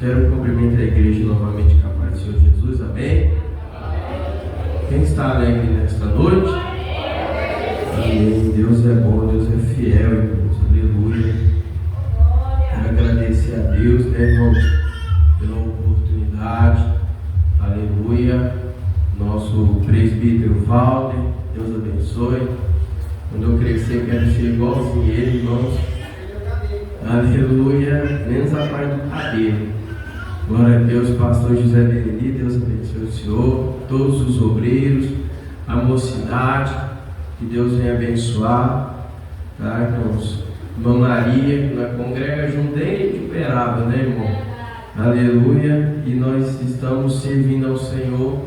Quero cumprimentar a igreja novamente com a paz do Senhor Jesus, amém? Quem está alegre nesta noite? Amém. Deus é bom, Deus é fiel, irmãos, aleluia. Quero agradecer a Deus, né, irmãos, pela oportunidade, aleluia. Nosso presbítero Valder, Deus abençoe. Quando eu crescer, quero ser igualzinho ele, irmãos. Aleluia, menos a parte do cabelo. Glória a Deus, pastor José Benedito, Deus abençoe o senhor, todos os obreiros, a mocidade, que Deus venha abençoar, tá, irmãos? Irmã Maria, que nós congrega junto desde Uberaba, né, irmão? Aleluia, e nós estamos servindo ao Senhor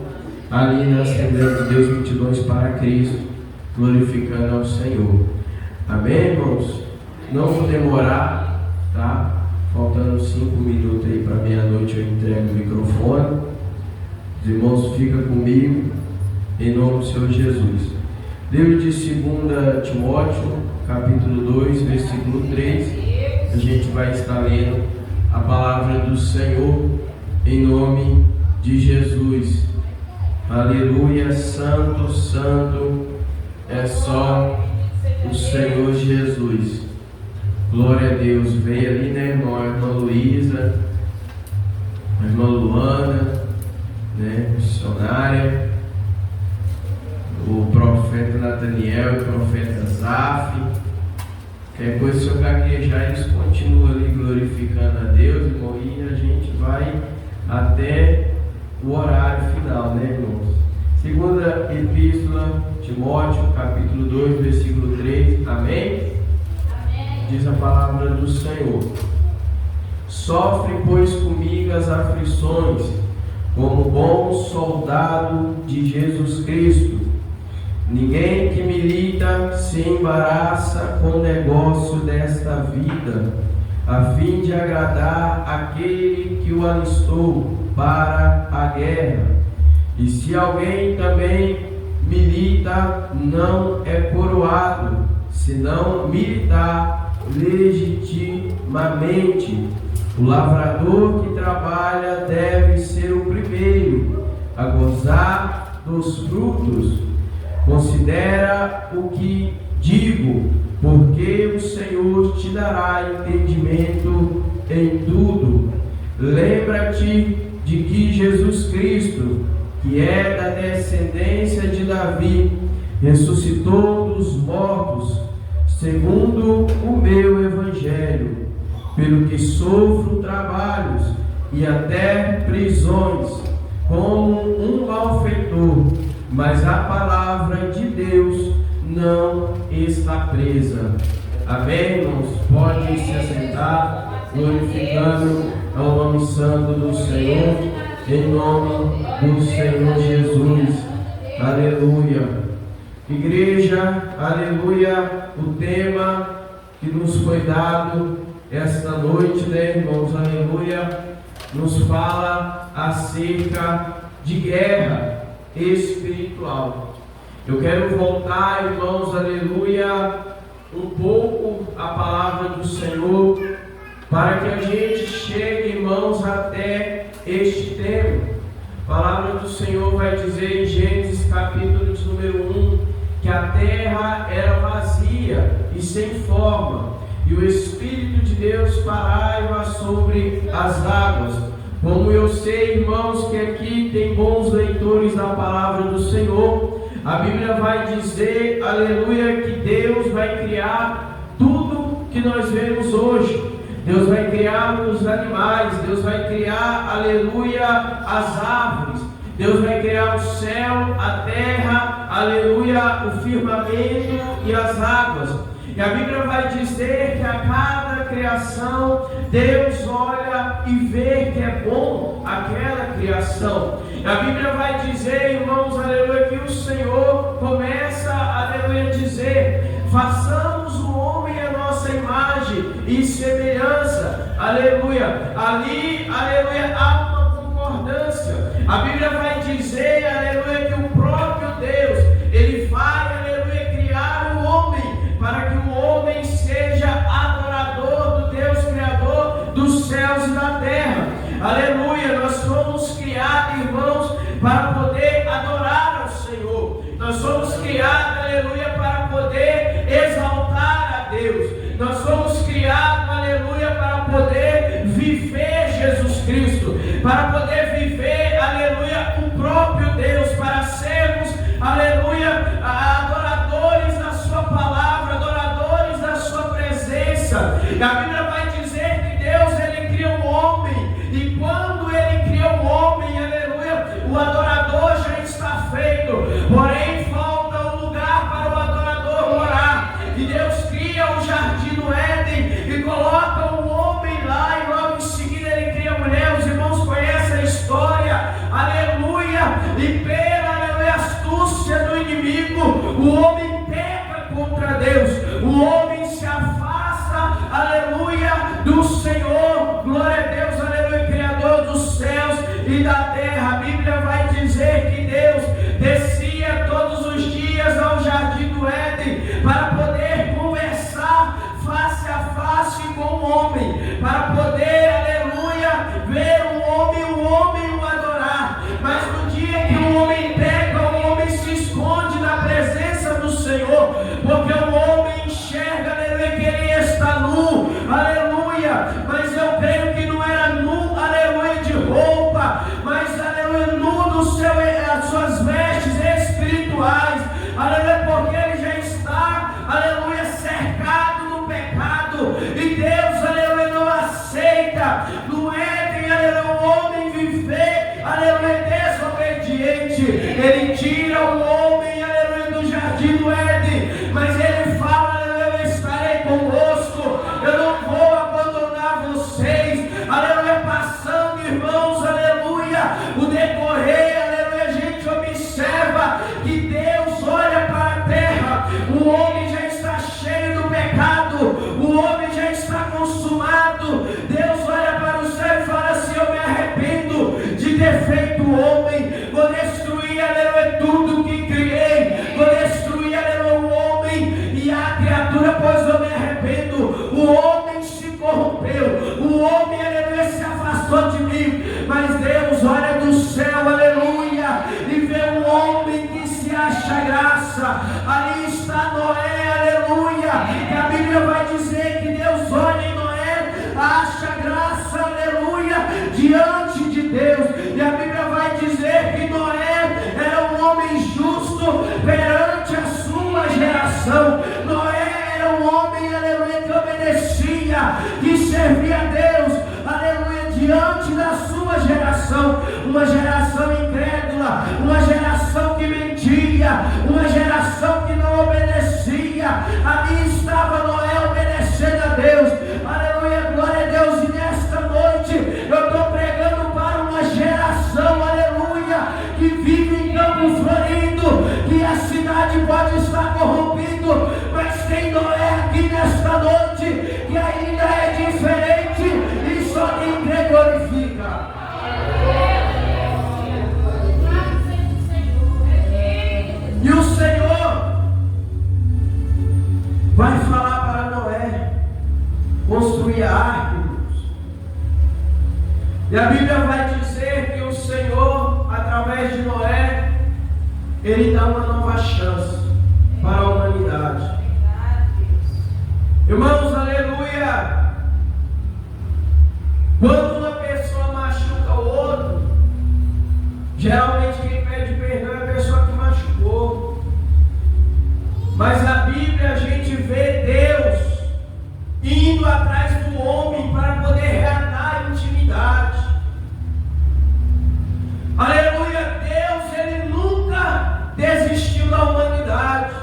ali na Assembleia de Deus, multidões para Cristo, glorificando ao Senhor. Amém, irmãos? Não vou demorar, tá? Faltando 5 minutos aí para meia-noite eu entrego o microfone. Os irmãos, fica comigo, em nome do Senhor Jesus. Livro de 2 Timóteo, capítulo 2, versículo 3. A gente vai estar lendo a palavra do Senhor, em nome de Jesus. Aleluia, santo, santo é só o Senhor Jesus. Glória a Deus. Veio ali, né, irmão? A irmã Luísa, a irmã Luana, né, missionária, o profeta Nataniel, o profeta Zaf. Qualquer coisa, se eu gaguejar, eles continuam ali glorificando a Deus, irmão, e a gente vai até o horário final, né, irmãos? Segunda Epístola Timóteo, capítulo 2, versículo 3. Amém? Diz a palavra do Senhor: sofre, pois, comigo as aflições, como bom soldado de Jesus Cristo. Ninguém que milita se embaraça com o negócio desta vida, a fim de agradar aquele que o alistou para a guerra. E se alguém também milita, não é coroado, senão militar legitimamente. O lavrador que trabalha deve ser o primeiro a gozar dos frutos. Considera o que digo, porque o Senhor te dará entendimento em tudo. Lembra-te de que Jesus Cristo, que é da descendência de Davi, ressuscitou dos mortos, segundo o meu evangelho, pelo que sofro trabalhos e até prisões, como um malfeitor, mas a palavra de Deus não está presa. Amém, irmãos? Podem se assentar, glorificando ao nome santo do Senhor, em nome do Senhor Jesus. Aleluia. Igreja, aleluia, o tema que nos foi dado esta noite, né, irmãos, aleluia, nos fala acerca de guerra espiritual. Eu quero voltar, irmãos, aleluia, um pouco a palavra do Senhor, para que a gente chegue, irmãos, até este tema. A palavra do Senhor vai dizer em Gênesis capítulo de número 1, que a terra era vazia e sem forma, e o Espírito de Deus pairava sobre as águas. Como eu sei, irmãos, que aqui tem bons leitores da palavra do Senhor, a Bíblia vai dizer, aleluia, que Deus vai criar tudo que nós vemos hoje. Deus vai criar os animais, Deus vai criar, aleluia, as árvores, Deus vai criar o céu, a terra, aleluia, o firmamento e as águas. E a Bíblia vai dizer que a cada criação Deus olha e vê que é bom aquela criação. E a Bíblia vai dizer, irmãos, aleluia, que o Senhor começa, aleluia, a dizer: façamos o homem a nossa imagem e semelhança. Aleluia. Ali, aleluia, há uma concordância. A Bíblia vai dizer, aleluia, que o próprio Deus, Ele vai, aleluia, criar o homem, para que o homem seja adorador do Deus Criador dos céus e da terra. aleluia, nós fomos criados, irmãos, para poder adorar ao Senhor. Nós fomos criados, aleluia, para poder exaltar a Deus. Nós fomos criados, aleluia, para poder viver Jesus Cristo, para poder viver, aleluia, o próprio Deus, para sermos, aleluia, adoradores da sua palavra, adoradores da sua presença. E a Bíblia vai dizer que Deus, ele cria um homem, e quando ele cria um homem, aleluia, o adorador já está feito, porém falta um lugar para o adorador morar. E Deus cria o jardim do Éden e coloca um homem lá, e logo em seguida ele cria a mulher. Os irmãos conhecem a história, aleluia, e pela, aleluia, astúcia do inimigo, o homem peca contra Deus, o homem se afasta, aleluia, do Senhor. Glória a Deus, aleluia, Criador dos céus e da terra. A Bíblia vai dizer que Deus descia todos os dias ao jardim do Éden para poder conversar face a face com o homem, para poder, aleluia, ver o homem o adorar. Mas no dia que o homem peca, o homem se esconde da presença do Senhor, porque o homem enxerga, aleluia, que ele está nu, aleluia, mas eu creio que não era nu, aleluia, de roupa, mas, aleluia, nu do seu, as suas vestes espirituais, aleluia, porque ele já está, aleluia, cercado do pecado, e Deus, aleluia, não aceita, no Éden, aleluia, o homem viver, aleluia, desobediente. Ele tira o homem, aleluia, do jardim do Éden, mas ele fala, aleluia, eu estarei convosco, eu não vou abandonar vocês, aleluia, passando, irmãos, aleluia, o decorrer, aleluia, a gente observa que Deus olha para a terra, o homem já está cheio do pecado, o homem já está consumado. Deus olha para o céu e fala assim: eu me arrependo de ter feito o homem, vou destruir, aleluia, tudo que criei, vou destruir, aleluia, o homem e a criatura, pois eu me arrependo. O homem se corrompeu, o homem, aleluia, se afastou de mim, mas Deus olha do céu, aleluia, e vê um homem que se acha graça. Ali está Noé, aleluia, e a Bíblia vai dizer que Deus olha em Noé, acha graça, aleluia, diante de Deus. E a Bíblia vai dizer que Noé era um homem justo perante a sua geração. Noé era um homem, aleluia, que obedecia, que servia a Deus, aleluia, diante da sua geração. Uma geração incrédula, uma geração que mentia, uma geração que não obedecia. Ali estava Noé obedecendo a Deus, aleluia, glória a Deus. E nesta noite eu estou pregando para uma geração, aleluia, que vive em Campo Florido, que a cidade pode estar corrompida, mas tem Noé aqui nesta noite que ainda é diferente e só quem crê glorifica. E o Senhor vai falar para Noé construir a arca. E a Bíblia vai dizer que o Senhor, através de Noé, ele dá uma nova chance para a humanidade. Irmãos, aleluia, quando uma pessoa machuca o outro, geralmente quem pede perdão é a pessoa que machucou. Mas na Bíblia a gente vê Deus indo atrás do homem para poder reatar a intimidade. Aleluia, Deus, ele nunca desistiu da humanidade.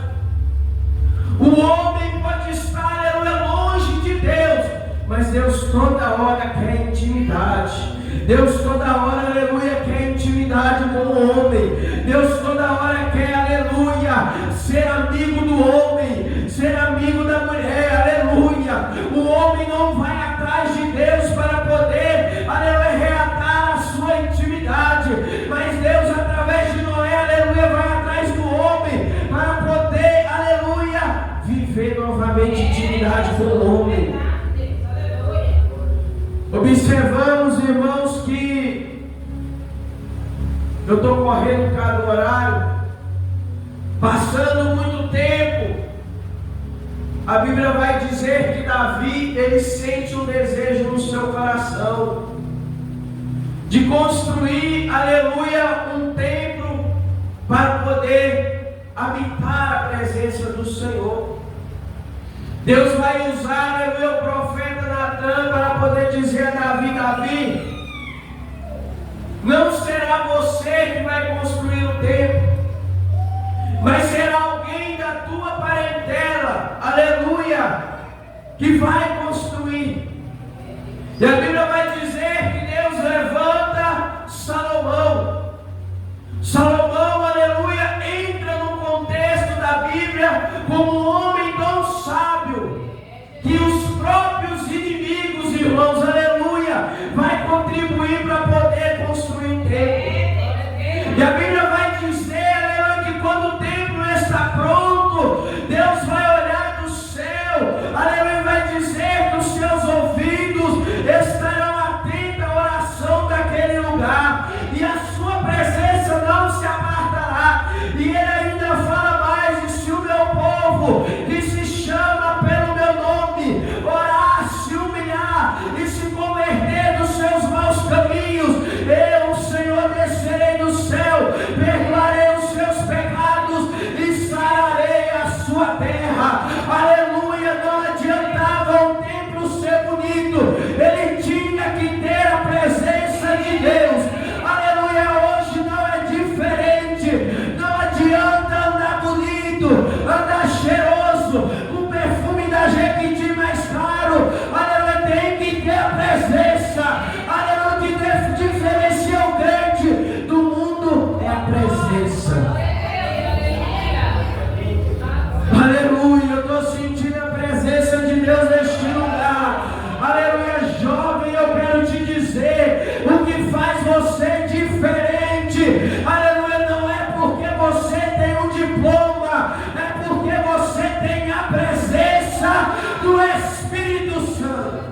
O homem pode estar, aleluia, longe de Deus, mas Deus toda hora quer intimidade. Deus toda hora, aleluia, quer intimidade com o homem. Deus toda hora quer, aleluia, ser amigo do homem, ser amigo da mulher, aleluia. O homem não vai atrás de Deus para poder, aleluia, reatar a sua intimidade, mas Deus, através de Noé, aleluia, vai atrás do homem para poder, aleluia, viver novamente intimidade com o homem. Observamos, irmãos, que Eu estou correndo por causa do horário, passando muito tempo. A Bíblia vai dizer que Davi, ele sente um desejo no seu coração de construir, aleluia, um templo para poder habitar a presença do Senhor. Deus vai usar, aleluia, o profeta Natan para poder dizer a Davi: Davi, não será você que vai construir o templo, mas será alguém da tua parentela, aleluia, que vai construir. E a Bíblia vai dizer que Deus levanta Salomão. Salomão, aleluia, entra no contexto da Bíblia como um homem tão sábio que os próprios inimigos, irmãos, aleluia, vai contribuir para poder construir um templo. E a Bíblia vai dizer, aleluia, que quando o templo está pronto, Deus vai olhar do céu, aleluia, e vai dizer que os seus ouvidos estarão atentos à oração daquele lugar, e a sua presença não se apartará. E ele ainda fala mais: e se o meu povo, que se chama pelo meu nome, orar, se humilhar e se converter dos seus maus caminhos, eu, o Senhor, descerei do céu, perdoarei os seus pecados e sararei a sua terra. Aleluia. Não adiantava o templo ser bonito, ele tinha que ter a presença de Deus. Aleluia. Hoje não é diferente. Não adianta andar bonito, andar cheiroso, com perfume da Jequiti mais caro. Aleluia. Tem que ter a presença. Aleluia. Que diferencia o grande do mundo é a presença. Aleluia. Eu estou sentindo a presença de Deus neste lugar. Aleluia. Jovem, eu quero te dizer: o que faz você diferente, aleluia, não é porque você tem um diploma, é porque você tem a presença do Espírito Santo.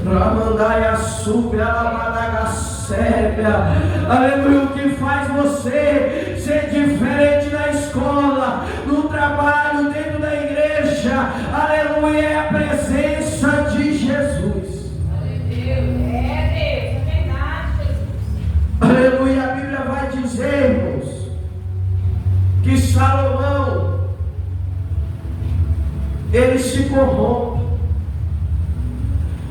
Ramandai açúcar, alamadagacébia. Aleluia. O que faz você ser diferente na escola, no trabalho, dentro da igreja, aleluia, é a presença de Jesus. Aleluia. A Bíblia vai dizer-nos que Salomão, ele se corrompe.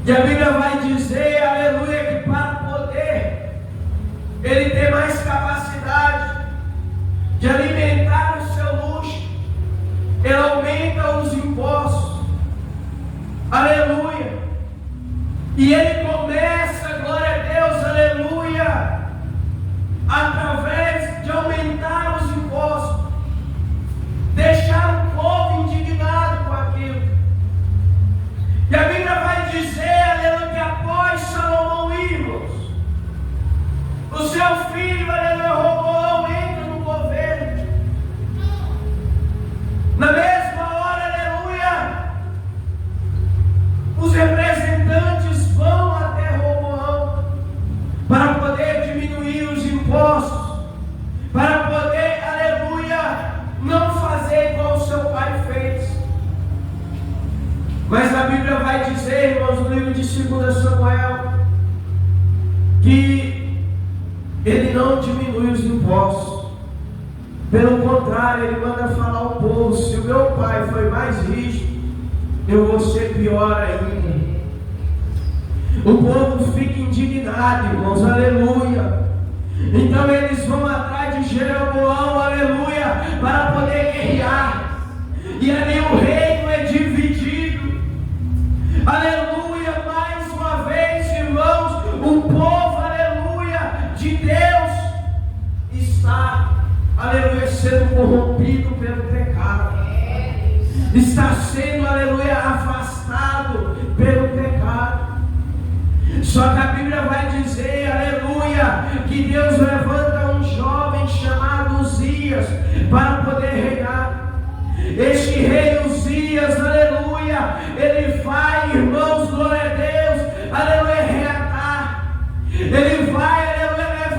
E a Bíblia vai dizer, aleluia, que para poder ele ter mais capacidade de alimentar o seu luxo, ele aumenta os impostos. Aleluia. E ele começa, glória a Deus, aleluia, através de aumentar os impostos, deixar o povo indignado com aquilo. E a Bíblia vai dizer, aleluia, que após Salomão irmos, o seu filho, aleluia, Roboão, entra no governo. Na mesma hora, aleluia, os representantes vão até Roboão para poder diminuir os impostos, para poder, aleluia, não fazer igual o seu pai fez. Mas a Bíblia vai dizer, irmãos, no livro de 2 Samuel, que ele não diminui os impostos. Pelo contrário, ele manda falar ao povo: se o meu pai foi mais rígido, eu vou ser pior ainda. O povo fica indignado, irmãos, aleluia. Então eles vão atrás de Jeroboão, aleluia, para poder guerrear. E ali o reino é dividido. Aleluia. Mais uma vez, irmãos, o povo, aleluia, de Deus está, aleluia, sendo corrompido pelo pecado. Está sendo, aleluia, afastado pelo pecado. Só que a Bíblia vai dizer, aleluia, que Deus levanta um jovem chamado Uzias para poder reinar. Este rei Uzias, aleluia, ele vai, irmãos, glória a Deus, aleluia, reatar. Ele vai, aleluia,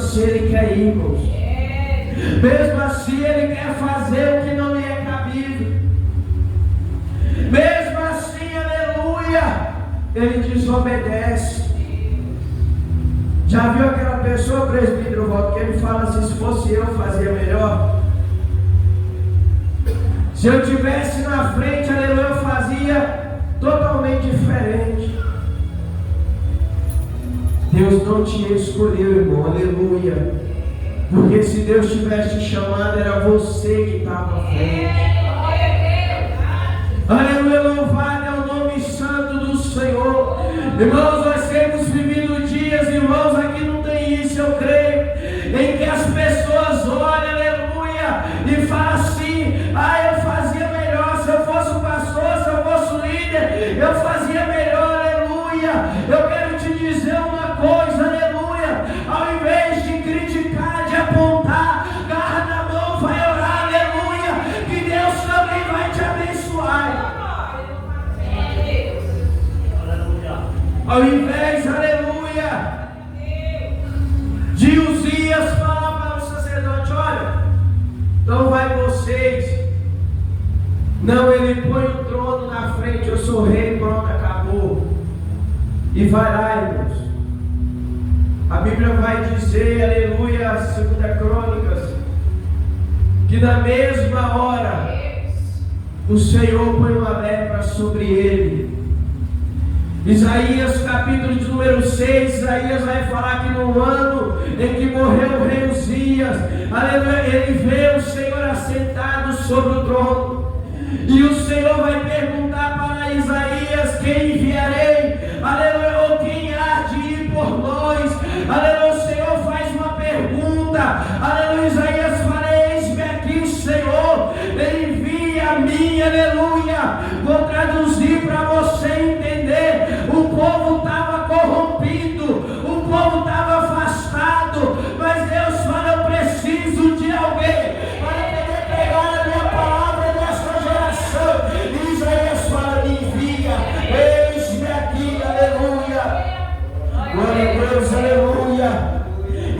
assim Ele quer ir, irmãos. Mesmo assim Ele quer fazer o que não lhe é cabível. Mesmo assim, aleluia, Ele desobedece. Já viu aquela pessoa, presbítero Walter, que ele fala assim: se fosse eu, fazia melhor. Se eu tivesse na frente, aleluia, eu fazia totalmente diferente. Deus não te escolheu, irmão, aleluia. Porque se Deus tivesse te chamado, era você que estava à frente. Aleluia, louvado é o nome santo do Senhor. Irmãos, nós temos vivido dias, irmãos, aqui não tem isso, eu creio, em que as pessoas olham, aleluia, e falam assim: eu fazia melhor, se eu fosse o pastor, se eu fosse o líder, eu fazia melhor, aleluia. Eu quero te dizer uma coisa, aleluia, ao invés de criticar, de apontar, garra na mão, vai orar, aleluia, que Deus também vai te abençoar. Ao invés, aleluia, de Uzias falar para o sacerdote: olha, então vai vocês. Não, ele põe o trono na frente: eu sou rei, pronto, acabou. E vai lá, irmãos. A Bíblia vai dizer, aleluia, 2 Crônicas, que na mesma hora o Senhor põe uma lepra sobre ele. Isaías capítulo de número 6, Isaías vai falar que no ano em que morreu o rei Uzias, aleluia, ele vê o Senhor assentado sobre o trono. E o Senhor vai perguntar para Isaías: quem enviarei? Aleluia, ou quem há de ir por nós? Aleluia, o Senhor faz uma pergunta. Aleluia, Isaías fala: eis-me aqui, Senhor, envia a mim, aleluia. Vou traduzir para você entender. O povo estava corrompido, o povo estava afastado, mas Deus fala: eu preciso de alguém para poder pegar a minha palavra nessa geração. E Isaías fala: me envia, eis-me aqui, aleluia. Glória a Deus, aleluia.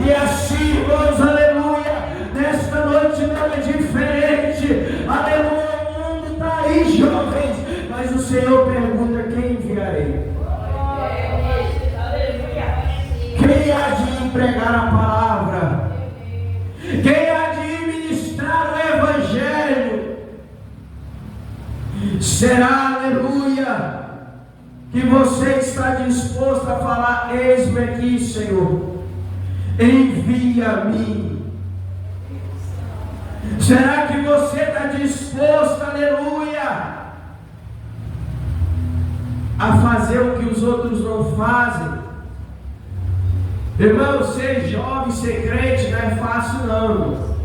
E assim, irmãos, aleluia, nesta noite não é diferente. Aleluia, o mundo está aí, jovens, mas o Senhor pergunta: quem enviarei? Quem há de pregar a palavra? Quem há de ministrar o Evangelho? Será, aleluia, que você está disposto a falar: eis-me aqui, Senhor, envia a mim? Será que você está disposto, aleluia, a fazer o que os outros não fazem? Irmão, ser jovem, ser crente não é fácil não, irmão.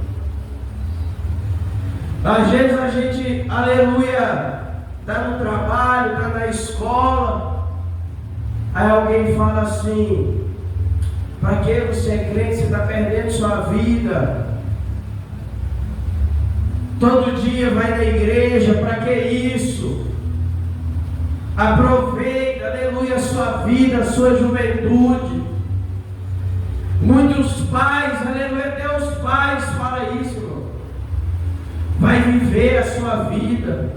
Às vezes a gente, aleluia, está no trabalho, está na escola, aí alguém fala assim: para que você é crente? Você está perdendo sua vida. Todo dia vai na igreja, para que isso? Aproveita, aleluia, a sua vida, a sua juventude. Muitos pais, aleluia, até os pais falam isso, irmão. Vai viver a sua vida,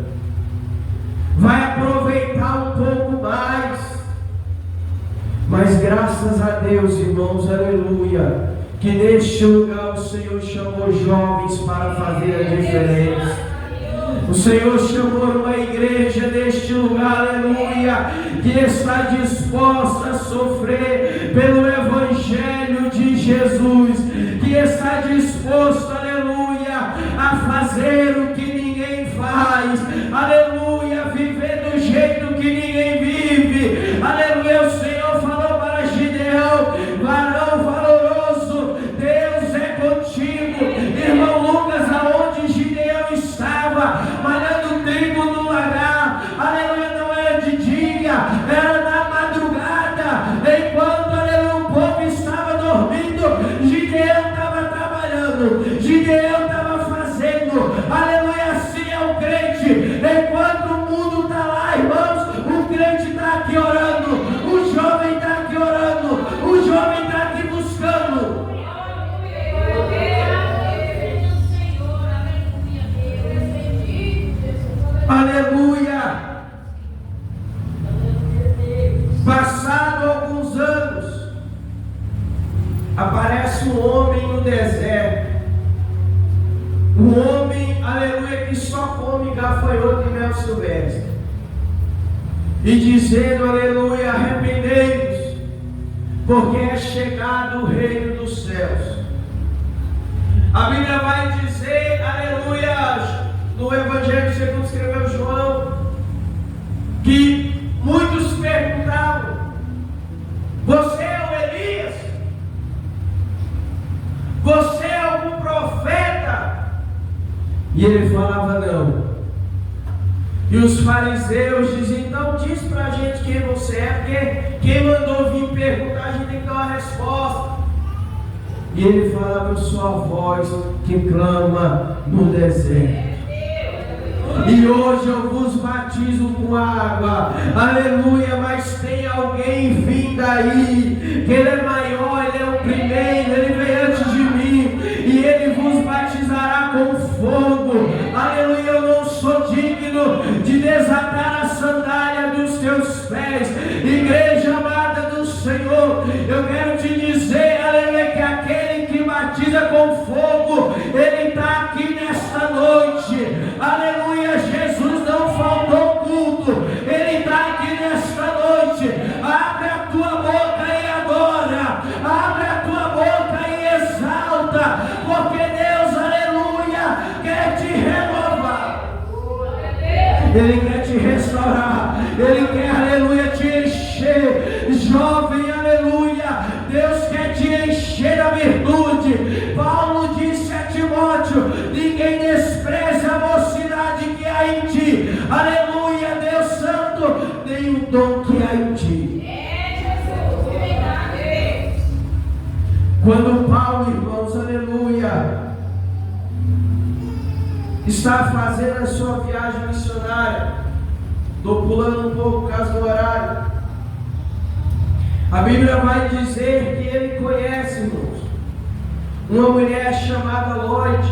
vai aproveitar um pouco mais. Mas graças a Deus, irmãos, aleluia, que neste lugar o Senhor chamou jovens para fazer a diferença. O Senhor chamou uma igreja neste lugar, aleluia, que está disposta a sofrer pelo Evangelho de Jesus, que está disposto, aleluia, a fazer o que ninguém faz, aleluia, viver do jeito que ninguém vive, aleluia. O Senhor falou para Gideão: varão valoroso, Deus é contigo. Irmão Lucas, aonde Gideão estava, malhando trigo no lagar, aleluia, não era de dia, era na madrugada, enquanto, aleluia, o povo estava dormindo, Gideão estava trabalhando, Gideão estava fazendo, aleluia. Assim é o crente, enquanto parece um homem no deserto. Um homem, aleluia, que só come gafanhoto e mel silvestre. E dizendo, aleluia, arrependei-vos, porque é chegado o reino dos céus. A Bíblia vai dizer, aleluia, no Evangelho segundo escreveu João, que muitos perguntavam: você é o Elias? Você é algum profeta? E ele falava não. E os fariseus diziam: então diz pra gente quem você é, porque quem mandou vir perguntar, a gente tem que dar uma resposta. E ele falava: eu sou a voz que clama no deserto. E hoje eu vos batizo com água, aleluia, mas tem alguém vindo aí, que ele é maior, ele é o primeiro, ele veio antes de mim, e ele vos batizará com fogo, aleluia. Eu não sou digno de desatar a sandália dos teus pés, igreja amada do Senhor. Eu quero te dizer, aleluia, que aquele que batiza com fogo, ele está aqui nesta noite, aleluia. Jesus não faltou culto, ele está aqui nesta noite. Abre a tua boca e adora, abre a tua boca e exalta, porque Deus, aleluia, quer te renovar, ele quer te restaurar, ele quer, aleluia, te encher. Jovem, aleluia, Deus quer te encher da virtude. Paulo disse a Timóteo: ninguém despreza a mocidade que há em ti, aleluia, Deus Santo, nem o dom que há em ti. Quando Paulo, irmãos, aleluia, está fazendo a sua viagem missionária, estou pulando um pouco por causa do horário, a Bíblia vai dizer que ele conhece, irmãos, uma mulher chamada Lloyd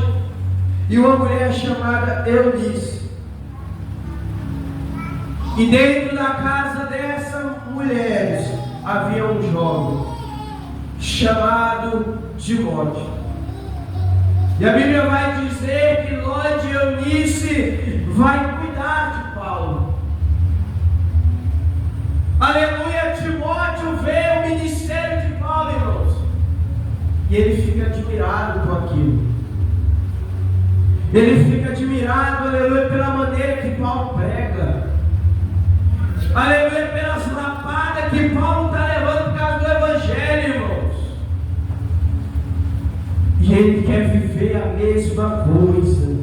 e uma mulher chamada Eunice. E dentro da casa dessas mulheres havia um jovem chamado Timóteo. E a Bíblia vai dizer que Lloyd e Eunice vai cuidar de Paulo. Aleluia, Timóteo vê o ministério de Paulo, irmãos, e ele fica admirado com aquilo. Ele fica admirado, aleluia, pela maneira que Paulo prega, aleluia, pelas lapadas que Paulo está levando por causa do Evangelho, irmãos. E ele quer viver a mesma coisa,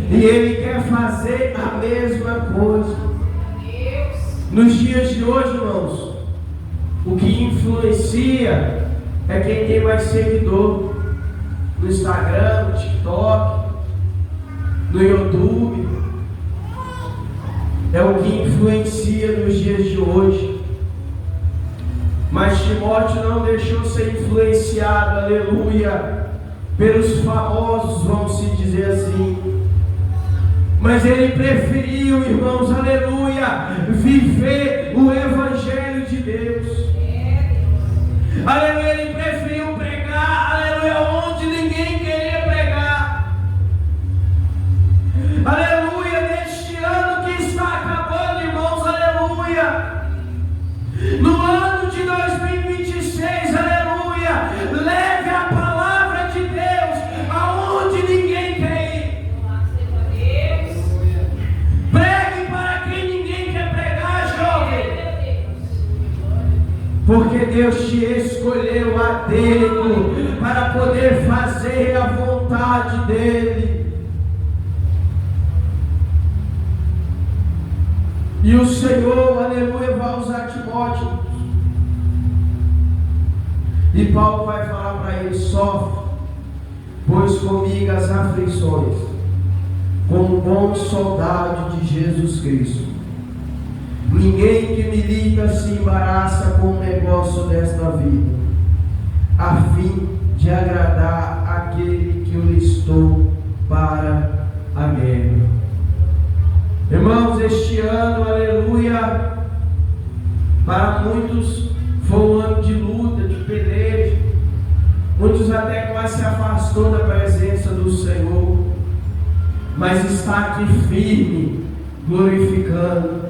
e ele quer fazer a mesma coisa. Nos dias de hoje, irmãos, o que influencia é quem tem mais seguidor no Instagram, no TikTok, no YouTube. É o que influencia nos dias de hoje. Mas Timóteo não deixou ser influenciado, aleluia, pelos famosos, vamos se dizer assim. Mas ele preferiu, irmãos, aleluia, viver o Evangelho de Deus. Aleluia, ele preferiu pregar, aleluia, onde ninguém queria pregar. Aleluia, neste ano que está acabando, irmãos, aleluia, no ano de 2026, aleluia, leve a palavra de Deus aonde ninguém quer ir. Pregue para quem ninguém quer pregar, jovem, porque Deus te escolheu a dedo para poder fazer a vontade dEle. E o Senhor, aleluia, vai usar Timóteo. E Paulo vai falar para ele: sofre, pois comigo as aflições, como bom soldado de Jesus Cristo. Ninguém que milita se embaraça com o negócio desta vida, a fim de agradar aquele que o listou para a guerra. Irmãos, este ano, aleluia, para muitos foi um ano de luta, de peleja. Muitos mais se afastou da presença do Senhor, mas está aqui firme, glorificando.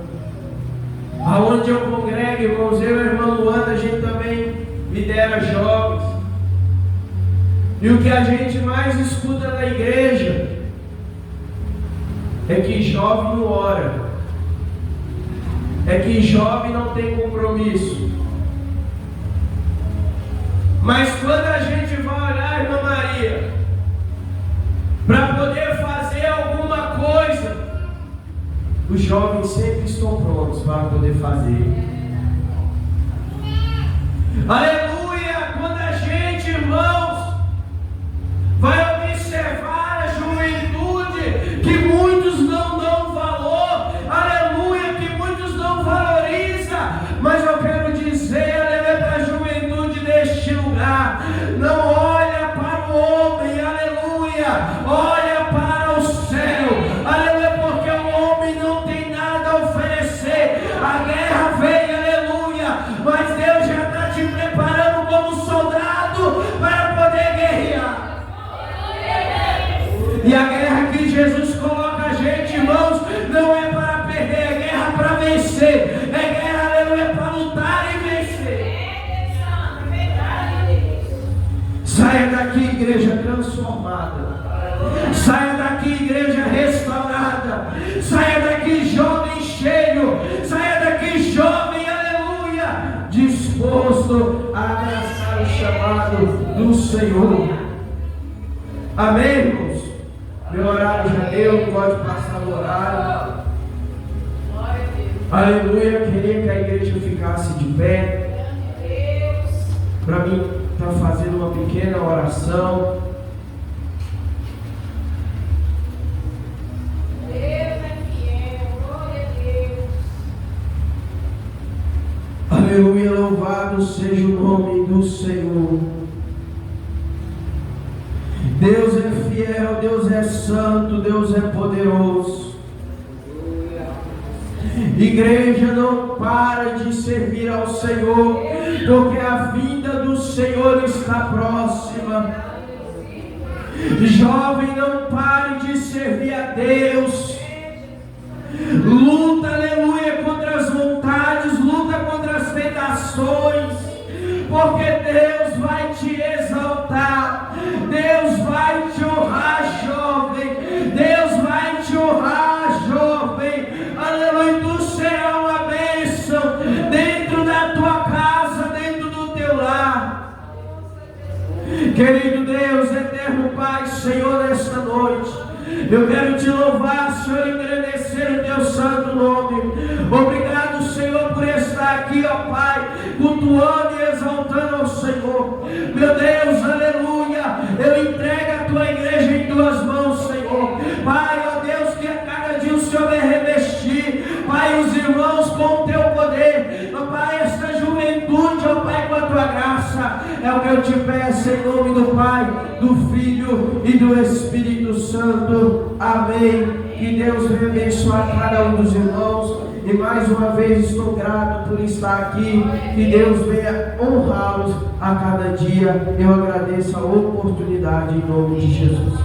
Aonde eu congrego, irmãos, eu e a irmã Luana, a gente também lidera jovens. E o que a gente mais escuta na igreja é que jovem não ora, é que jovem não tem compromisso. Mas quando a gente vai olhar, irmã Maria, para poder fazer alguma coisa, os jovens sempre estão prontos para poder fazer. Aleluia! Quando a gente, irmãos, vai observar a juventude, que muitos não dão valor, aleluia, que muitos não valorizam, mas eu quero dizer, aleluia, para a juventude deste lugar, não olha para o homem, aleluia, olha para o céu, aleluia, porque o homem não tem nada a oferecer. A guerra veio, aleluia, mas Deus já está te preparando como soldado para poder guerrear. E a guerra que Jesus coloca a gente, irmãos, não é para perder, é guerra para vencer, é guerra, aleluia, para lutar e vencer. Saia daqui, igreja transformada. Saia daqui, igreja restaurada. Saia daqui, jovem cheio. Saia daqui, jovem, aleluia, disposto a abraçar o chamado do Senhor. Amém, irmãos? Meu horário já deu, pode passar o horário. Aleluia, queria que a igreja ficasse de pé. Para mim, está fazendo uma pequena oração. Deus é fiel, glória a Deus. Aleluia, louvado seja o nome do Senhor. Deus é fiel, Deus é santo, Deus é poderoso. Igreja, não para de servir ao Senhor, porque a vinda do Senhor está próxima. Jovem, não pare de servir a Deus. Luta, aleluia, contra as vontades, luta contra as tentações, porque Deus vai te exaltar, Deus vai te honrar, jovem, Deus vai te honrar, jovem, aleluia, tu será uma bênção dentro da tua casa, dentro do teu lar. Querido Deus, eterno Pai, Senhor, nesta noite, eu quero te louvar, Senhor, engrandecer o teu santo nome. Obrigado, Senhor, por estar aqui, ó Pai, cultuando e exaltando ao Senhor. Meu Deus, aleluia, eu entrego a tua igreja em tuas mãos, Senhor. Pai, ó Deus, que a cada dia o Senhor vai revestir, Pai, os irmãos com o teu poder, ó Pai, esta juventude, ó Pai, com a tua graça, é o que eu te peço em nome do Pai, do Filho e do Espírito Santo. Amém. Que Deus venha abençoar cada um dos irmãos. E mais uma vez estou grato por estar aqui. Que Deus venha honrá-los a cada dia. Eu agradeço a oportunidade em nome de Jesus.